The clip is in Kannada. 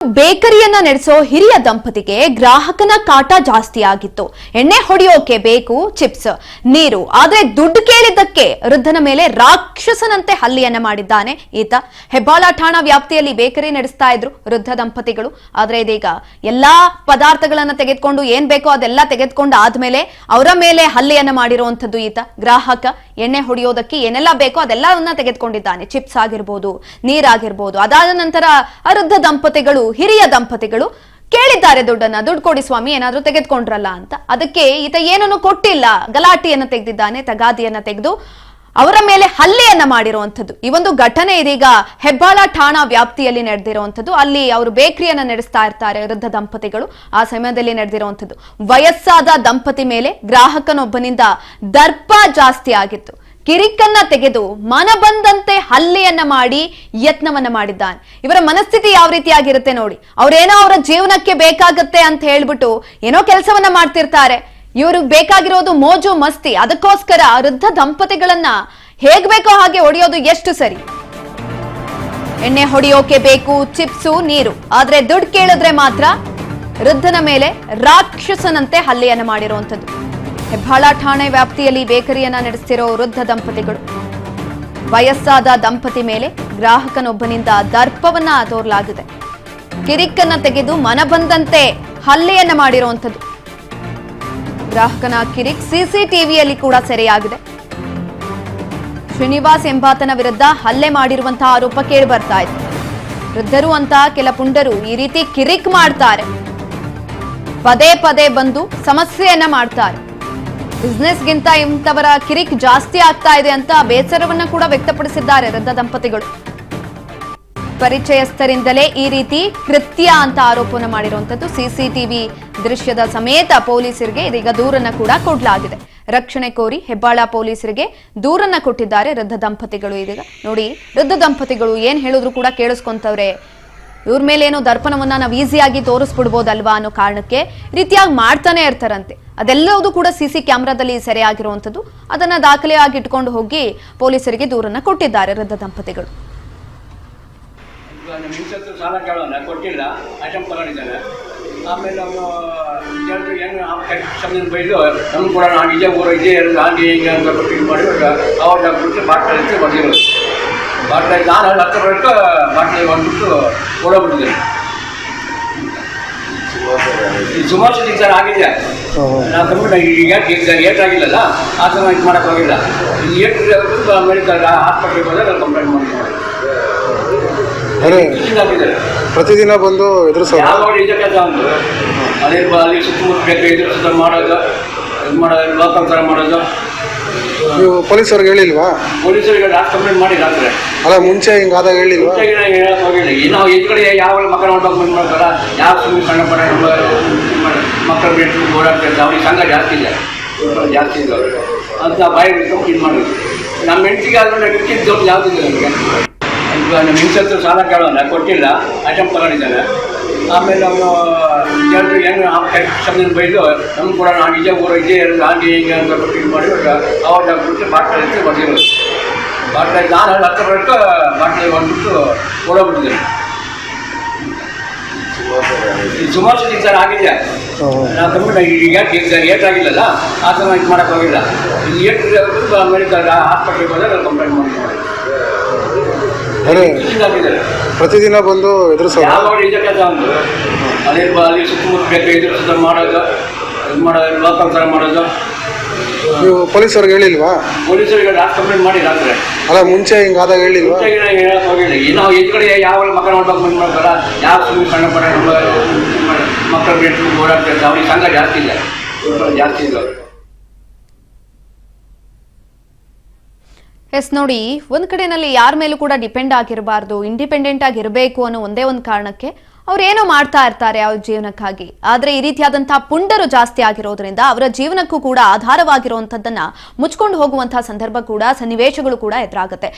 ಬೇಕರಿಯನ್ನ ನಡೆಸೋ ಹಿರಿಯ ದಂಪತಿಗೆ ಗ್ರಾಹಕನ ಕಾಟ ಜಾಸ್ತಿ ಆಗಿತ್ತು. ಎಣ್ಣೆ ಹೊಡೆಯೋಕೆ ಬೇಕು ಚಿಪ್ಸ್, ನೀರು, ಆದ್ರೆ ದುಡ್ಡು ಕೇಳಿದ್ದಕ್ಕೆ ವೃದ್ಧನ ಮೇಲೆ ರಾಕ್ಷಸನಂತೆ ಹಲ್ಲೆಯನ್ನ ಮಾಡಿದ್ದಾನೆ ಈತ. ಹೆಬ್ಬಾಳ ಠಾಣಾ ವ್ಯಾಪ್ತಿಯಲ್ಲಿ ಬೇಕರಿ ನಡೆಸ್ತಾ ಇದ್ರು ವೃದ್ಧ ದಂಪತಿಗಳು. ಆದ್ರೆ ಇದೀಗ ಎಲ್ಲಾ ಪದಾರ್ಥಗಳನ್ನ ತೆಗೆದುಕೊಂಡು ಏನ್ ಬೇಕೋ ಅದೆಲ್ಲ ತೆಗೆದುಕೊಂಡು ಆದ್ಮೇಲೆ ಅವರ ಮೇಲೆ ಹಲ್ಲೆಯನ್ನ ಮಾಡಿರುವಂತದ್ದು ಈತ. ಗ್ರಾಹಕ ಎಣ್ಣೆ ಹೊಡೆಯೋದಕ್ಕೆ ಏನೆಲ್ಲ ಬೇಕೋ ಅದೆಲ್ಲವನ್ನ ತೆಗೆದುಕೊಂಡಿದ್ದಾನೆ. ಚಿಪ್ಸ್ ಆಗಿರ್ಬೋದು, ನೀರಾಗಿರ್ಬೋದು. ಅದಾದ ನಂತರ ವೃದ್ಧ ದಂಪತಿಗಳು, ಹಿರಿಯ ದಂಪತಿಗಳು ಕೇಳಿದ್ದಾರೆ ದುಡ್ಡು ಕೊಡಿ ಸ್ವಾಮಿ, ಏನಾದ್ರೂ ತೆಗೆದುಕೊಂಡ್ರಲ್ಲ ಅಂತ. ಅದಕ್ಕೆ ಈತ ಏನನ್ನು ಕೊಟ್ಟಿಲ್ಲ, ಗಲಾಟೆಯನ್ನ ತೆಗೆದಿದ್ದಾನೆ, ತಗಾದಿಯನ್ನ ತೆಗೆದು ಅವರ ಮೇಲೆ ಹಲ್ಲೆಯನ್ನ ಮಾಡಿರುವಂತದ್ದು. ಈ ಒಂದು ಘಟನೆ ಇದೀಗ ಹೆಬ್ಬಾಳ ಠಾಣಾ ವ್ಯಾಪ್ತಿಯಲ್ಲಿ ನಡೆದಿರುವಂತದ್ದು. ಅಲ್ಲಿ ಅವರು ಬೇಕರಿಯನ್ನ ನಡೆಸ್ತಾ ಇರ್ತಾರೆ ವೃದ್ಧ ದಂಪತಿಗಳು. ಆ ಸಮಯದಲ್ಲಿ ನಡೆದಿರುವಂತದ್ದು. ವಯಸ್ಸಾದ ದಂಪತಿ ಮೇಲೆ ಗ್ರಾಹಕನೊಬ್ಬನಿಂದ ದರ್ಪ ಜಾಸ್ತಿ ಆಗಿತ್ತು. ಕಿರಿಕನ್ನ ತೆಗೆದು ಮನ ಬಂದಂತೆ ಹಲ್ಲೆಯನ್ನ ಮಾಡಿ ಯತ್ನವನ್ನ ಮಾಡಿದ್ದಾನೆ. ಇವರ ಮನಸ್ಥಿತಿ ಯಾವ ರೀತಿಯಾಗಿರುತ್ತೆ ನೋಡಿ. ಅವರೇನೋ ಅವರ ಜೀವನಕ್ಕೆ ಬೇಕಾಗತ್ತೆ ಅಂತ ಹೇಳ್ಬಿಟ್ಟು ಏನೋ ಕೆಲಸವನ್ನ ಮಾಡ್ತಿರ್ತಾರೆ. ಇವ್ರಿಗೆ ಬೇಕಾಗಿರೋದು ಮೋಜು ಮಸ್ತಿ. ಅದಕ್ಕೋಸ್ಕರ ವೃದ್ಧ ದಂಪತಿಗಳನ್ನ ಹೇಗ್ ಬೇಕೋ ಹಾಗೆ ಹೊಡೆಯೋದು ಎಷ್ಟು ಸರಿ? ಎಣ್ಣೆ ಹೊಡೆಯೋಕೆ ಬೇಕು ಚಿಪ್ಸು, ನೀರು, ಆದ್ರೆ ದುಡ್ಡು ಕೇಳಿದ್ರೆ ಮಾತ್ರ ವೃದ್ಧನ ಮೇಲೆ ರಾಕ್ಷಸನಂತೆ ಹಲ್ಲೆಯನ್ನ ಮಾಡಿರುವಂತದ್ದು. ಹೆಬ್ಬಾಳ ಠಾಣೆ ವ್ಯಾಪ್ತಿಯಲ್ಲಿ ಬೇಕರಿಯನ್ನ ನಡೆಸ್ತಿರೋ ವೃದ್ಧ ದಂಪತಿಗಳು. ವಯಸ್ಸಾದ ದಂಪತಿ ಮೇಲೆ ಗ್ರಾಹಕನೊಬ್ಬನಿಂದ ದರ್ಪವನ್ನ ತೋರಲಾಗಿದೆ. ಕಿರಿಕನ್ನ ತೆಗೆದು ಮನ ಬಂದಂತೆ ಹಲ್ಲೆಯನ್ನ ಮಾಡಿರುವಂತದ್ದು. ಗ್ರಾಹಕನ ಕಿರಿಕ್ ಸಿಸಿಟಿವಿಯಲ್ಲಿ ಕೂಡ ಸೆರೆಯಾಗಿದೆ. ಶ್ರೀನಿವಾಸ್ ಎಂಬಾತನ ವಿರುದ್ಧ ಹಲ್ಲೆ ಮಾಡಿರುವಂತಹ ಆರೋಪ ಕೇಳಿ ಬರ್ತಾ ಇದೆ. ವೃದ್ಧರು ಅಂತ ಕೆಲ ಪುಂಡರು ಈ ರೀತಿ ಕಿರಿಕ್ ಮಾಡ್ತಾರೆ. ಪದೇ ಪದೇ ಬಂದು ಸಮಸ್ಯೆಯನ್ನ ಮಾಡ್ತಾರೆ. ಬಿಸ್ನೆಸ್ಗಿಂತ ಇಂಥವರ ಕಿರಿಕ್ ಜಾಸ್ತಿ ಆಗ್ತಾ ಇದೆ ಅಂತ ಬೇಸರವನ್ನ ಕೂಡ ವ್ಯಕ್ತಪಡಿಸಿದ್ದಾರೆ ವೃದ್ಧ ದಂಪತಿಗಳು. ಪರಿಚಯಸ್ಥರಿಂದಲೇ ಈ ರೀತಿ ಕೃತ್ಯ ಅಂತ ಆರೋಪನ ಮಾಡಿರುವಂತದ್ದು. ಸಿಸಿಟಿವಿ ದೃಶ್ಯದ ಸಮೇತ ಪೊಲೀಸರಿಗೆ ಇದೀಗ ದೂರನ್ನ ಕೂಡ ಕೊಡಲಾಗಿದೆ. ರಕ್ಷಣೆ ಕೋರಿ ಹೆಬ್ಬಾಳ ಪೊಲೀಸರಿಗೆ ದೂರನ್ನ ಕೊಟ್ಟಿದ್ದಾರೆ ವೃದ್ಧ ದಂಪತಿಗಳು. ಇದೀಗ ನೋಡಿ, ವೃದ್ಧ ದಂಪತಿಗಳು ಏನ್ ಹೇಳಿದ್ರು ಕೂಡ ಕೇಳಿಸ್ಕೊಂತವ್ರೆ. ಇವ್ರ ಮೇಲೆ ಏನೋ ದರ್ಪಣವನ್ನ ನಾವು ಈಸಿಯಾಗಿ ತೋರಿಸ್ಬಿಡ್ಬೋದಲ್ವಾ ಅನ್ನೋ ಕಾರಣಕ್ಕೆ ರೀತಿಯಾಗಿ ಮಾಡ್ತಾನೆ ಇರ್ತಾರಂತೆ. ಅದೆಲ್ಲವೂ ಕೂಡ ಸಿಸಿ ಕ್ಯಾಮೆರಾದಲ್ಲಿ ಸೆರೆಯಾಗಿರುವಂತದ್ದು. ಅದನ್ನ ದಾಖಲೆಯಾಗಿ ಇಟ್ಕೊಂಡು ಹೋಗಿ ಪೊಲೀಸರಿಗೆ ದೂರನ್ನ ಕೊಟ್ಟಿದ್ದಾರೆ ವೃದ್ಧ ದಂಪತಿಗಳು. ಸಾಲ ಕೇಳೋಣ, ಕೊಟ್ಟಿಲ್ಲ, ಐಟಮ್ ತಗೊಂಡಿದ್ದಾನೆ. ಆಮೇಲೆ ಅವನು ಜನರು ಏನು ಸಮಯ ಬೈದು ನಮ್ಗೆ ಕೂಡ ನಾನು ಇದೇ ಊರು ಇದೇ ಹಾಗೆ ಹೀಗೆ ಅಂತ ಕೊಟ್ಟು ಇದು ಮಾಡಿ ಅವಾಗ ಬಿಟ್ಟು ಬಾಟ್ಲಲ್ಲಿ ಬಂದಿರೋದು. ಬಾಟ್ಲಲ್ಲಿ ನಾನು 10 ರೂಪಾಯಿಗೆ ಬಾಟ್ಲಲ್ಲಿ ಬಂದ್ಬಿಟ್ಟು ಓಡೋಗ್ಬಿಟ್ಟಿದ್ದೇನೆ. ಸುಮಾರು ಸತಿ ಸರ್ ಆಗಿದೆ. ನಾವು ಕಂಪ್ಯೂಟರ್ ಈಗ ಏಟಾಗಿಲ್ಲಲ್ಲ, ಆ ಥರ ಇದು ಮಾಡೋಕ್ಕೆ ಹೋಗಿಲ್ಲ. ಏಟು ಮೆಡಿಕಲ್ ಹಾಸ್ಪಿಟ್ಲಿಗೆ ಹೋದಾಗ ನಾನು ಕಂಪ್ಲೇಂಟ್ ಮಾಡಿದ್ದೀನಿ. ಪ್ರತಿದಿನ ಬಂದು ಯಾವ ಇದೇ ಕೆಲಸ ಒಂದು ಅದೇ ಅಲ್ಲಿ ಸುತ್ತಮುತ್ತ ಬೇಕು ಎದುರಿಸೋದು ಮಾಡೋದು, ಇದು ಮಾಡೋದು, ಲೋಕಲ್ ಥರ ಮಾಡೋದು. ನೀವು ಪೊಲೀಸರಿಗೆ ಹೇಳಿಲ್ವಾ? ಪೊಲೀಸರಿಗೆ ಲಾಸ್ಟ್ ಕಂಪ್ಲೇಂಟ್ ಮಾಡಿ ರಾತ್ರಿ. ಅಲ್ಲ, ಮುಂಚೆ ಹಿಂಗಾದಾಗ ಹೇಳಿಲ್ವಾ? ಹೇಳಕ್ ಹೋಗಿಲ್ಲ. ನಾವು ಈ ಕಡೆ ಯಾವ ಮಕ್ಕಳು ನೋಡ್ಬೇಕು ಮಾಡ್ತಾರ, ಯಾವ ಸುಮ್ಮನೆ ಸಣ್ಣ ಪಡ ಮಕ್ಕಳು ಬಿಟ್ಟು ಓಡಾಡ್ತಿರ್ತಾರೆ. ಅವ್ರಿಗೆ ಸಂಘ ಜಾಸ್ತಿ ಇಲ್ಲ, ಜಾಸ್ತಿ ಇದೆ ಅವ್ರಿಗೆ ಅಂತ ಬಾಯಿ ಬಿಟ್ಟು ಇದು ಮಾಡೋದು. ನಮ್ಮ ಹೆಂಡತಿಗೆ ಆದ್ರೂ ಕಿಕ್ಕಿದ್ದು ದೊಡ್ಡ ಯಾವುದಿಲ್ಲ ನಮಗೆ. ನಮ್ಮ ಹಿಂಸತ್ತು ಸಾಲ ಕೇಳೋಣ, ಕೊಟ್ಟಿಲ್ಲ, ಐಟಮ್ ತಗೊಂಡಿದ್ದಾನೆ. ಆಮೇಲೆ ಅವನು ಜನರು ಏನು ಸಮಯ ಬೈದು ನಮ್ಗೆ ಕೂಡ ನಾನು ಇದೇ ಊರು ಇದೇ ಹಾಗೆ ಹೀಗೆ ಅಂತ ಕೊಟ್ಟು ಇದು ಮಾಡಿ ಅವಾಗ ಬಿಟ್ಟು ಬಾಟ್ಲಲ್ಲಿ ಬಂದಿರೋದು. ಬಾಟ್ಲಲ್ಲಿ ನಾನು 10 ರೂಪಾಯಿಗೆ ಬಾಟ್ಲಲ್ಲಿ ಬಂದ್ಬಿಟ್ಟು ಓಡೋಗ್ಬಿಟ್ಟಿದ್ದೇನೆ. ಸುಮಾರು ಸತಿ ಸರ್ ಆಗಿದೆ. ನಾವು ಕಂಪ್ಯೂಟರ್ ಈಗ ಏಟಾಗಿಲ್ಲಲ್ಲ, ಆ ಥರ ಇದು ಮಾಡೋಕ್ಕೆ ಹೋಗಿಲ್ಲ. ಏಟು ಮೆಡಿಕಲ್ ಹಾಸ್ಪಿಟ್ಲಿಗೆ ಹೋದಾಗ ನಾನು ಕಂಪ್ಲೇಂಟ್ ಮಾಡಿದ್ದೀನಿ. ಪ್ರತಿದಿನ ಬಂದು ಯಾವ ಇದೇ ಕೆಲಸ ಒಂದು ಅದೇ ಅಲ್ಲಿ ಸುತ್ತಮುತ್ತ ಬೇಕು ಎದುರಿಸೋದು ಮಾಡೋದು, ಇದು ಮಾಡೋದು, ಲೋಕಲ್ ಥರ ಮಾಡೋದು. ನೀವು ಪೊಲೀಸರಿಗೆ ಹೇಳಿಲ್ವಾ? ಪೊಲೀಸರಿಗೆ ಲಾಸ್ಟ್ ಕಂಪ್ಲೇಂಟ್ ಮಾಡಿ ರಾತ್ರಿ. ಅಲ್ಲ, ಮುಂಚೆ ಹಿಂಗಾದಾಗ ಹೇಳಿಲ್ವಾ? ಹೇಳಕ್ ಹೋಗಿಲ್ಲ. ನಾವು ಈ ಕಡೆ ಯಾವ ಮಕ್ಕಳು ನೋಡ್ಬೇಕು ಮಾಡ್ತಾರ, ಯಾವ ಸುಮ್ಮನೆ ಸಣ್ಣ ಪಡ ಮಕ್ಕಳು ಬಿಟ್ಟು ಓಡಾಡ್ತಿರ್ತಾರೆ. ಅವ್ರಿಗೆ ಸಂಘ ಜಾಸ್ತಿ ಇಲ್ಲ, ಜಾಸ್ತಿ ಇಲ್ಲ ಅವ್ರಿಗೆ. ಎಸ್ ನೋಡಿ, ಒಂದ್ ಕಡೆನಲ್ಲಿ ಯಾರ ಮೇಲೂ ಕೂಡ ಡಿಪೆಂಡ್ ಆಗಿರಬಾರ್ದು, ಇಂಡಿಪೆಂಡೆಂಟ್ ಆಗಿರಬೇಕು ಅನ್ನೋ ಒಂದೇ ಒಂದು ಕಾರಣಕ್ಕೆ ಅವ್ರೇನೋ ಮಾಡ್ತಾ ಇರ್ತಾರೆ ಅವ್ರ ಜೀವನಕ್ಕಾಗಿ. ಆದ್ರೆ ಈ ರೀತಿಯಾದಂತಹ ಪುಂಡರು ಜಾಸ್ತಿ ಆಗಿರೋದ್ರಿಂದ ಅವರ ಜೀವನಕ್ಕೂ ಕೂಡ ಆಧಾರವಾಗಿರುವಂತದ್ದನ್ನ ಮುಚ್ಕೊಂಡು ಹೋಗುವಂತಹ ಸಂದರ್ಭ ಕೂಡ, ಸನ್ನಿವೇಶಗಳು ಕೂಡ ಎದುರಾಗುತ್ತೆ.